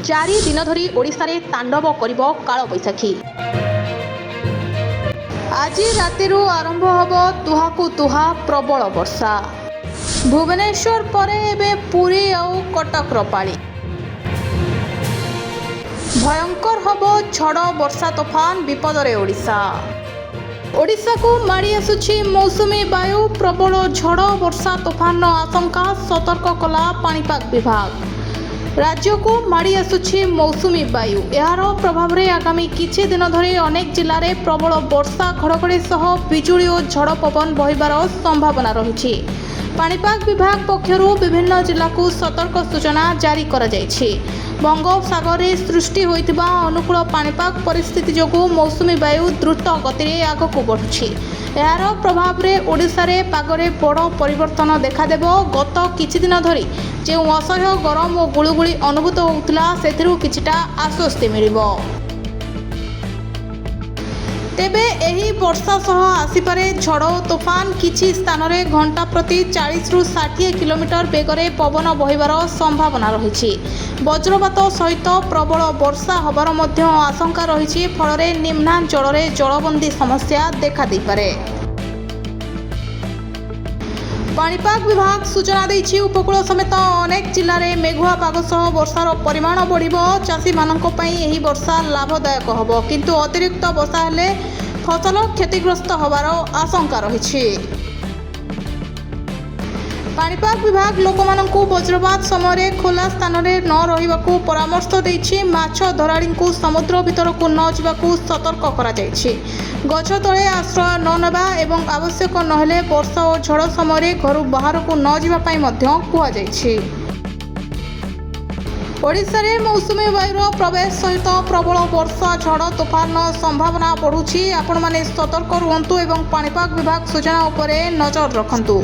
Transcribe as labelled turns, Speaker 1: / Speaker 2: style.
Speaker 1: चारि दिन धरी ओडिशारे तांडव करिब कालबैशाखी। आज रातिरु आरंभ हब तुहाकु तुहा प्रबल वर्षा। भुवनेश्वर परे एबे पुरी और कटक पाली। भयंकर हब झड़ वर्षा तोफान विपदरे ओडिशा। ओडिशा को माड़ी आसुछि मौसुमी वायु। प्रबल झड़ वर्षा तोफान आशंका सतर्क कला पाणीपाग विभाग। राज्य को माड़ी आसुछि मौसुमी वायु। यार प्रभाव रे आगामी किछि दिन धरि अनेक जिल्ला रे प्रबल वर्षा घड़घड़ी सह बिजुली और झड़ पवन बहिबार संभावना रहिछि। पाणीपाग विभाग पक्षरु विभिन्न जिल्ला को सतर्क सूचना जारी करा जायछि। बंगोपसागर रे सृष्टि होइतिबा अनुकूल पाणीपाग परिस्थिति जोगु मौसुमी वायु द्रुत गति रे आगकु बढ़ुछि। यार प्रभाव रे ओडिशा रे पागरे बड़ परिवर्तन देखा देबो। गत किछि दिन धरि जे असह्य गरम और गुळुगुळी अनुभूत होउतिला सेथिरु किछिटा आश्वस्ति मिलिबो। तेबे एही वर्षा सह आसीपारे झड़ तोफान। किछि स्थान रे घंटा प्रति 40 रु 60 किलोमीटर बेगरे पवन बहिबार संभावना रहिछि। वज्रपात सहित प्रबल वर्षा हबार मध्य आशंका रहिछि। फलरे निम्नांचल रे जलबंदी समस्या देखा दै पारे। पाणीपाग विभाग सूचना देछि उपकूल समेत अनेक जिल्ला रे मेघुआ पाग सह वर्षार परिमाण बढ़िबो। चाषी मानक पई एही वर्षा लाभदायक हबो, किंतु अतिरिक्त वर्षा हेले फसल क्षतिग्रस्त हबार आशंका रहिछि। पाणीपाग विभाग लोकमानंकु वज्रपात समय खोला स्थान रे न रहिबाकू परामर्श देछि। माछ धराळींकु समुद्र भितरकू न जिबाकू सतर्क करा जायछि। गछ तळे आश्रय न नेबा एवं आवश्यक नहेले वर्षा और झड़ समय घरु बाहरकू न जिबा पई मध्य कुहा जायछि। ओडिशा रे मौसुमी वायुर प्रवेश सहित प्रबल वर्षा झड़ तोफान संभावना बढ़ुछि। आपण माने सतर्क रुहंतु एवं पाणीपाग विभाग सूचना उपरे नजर रखंतु।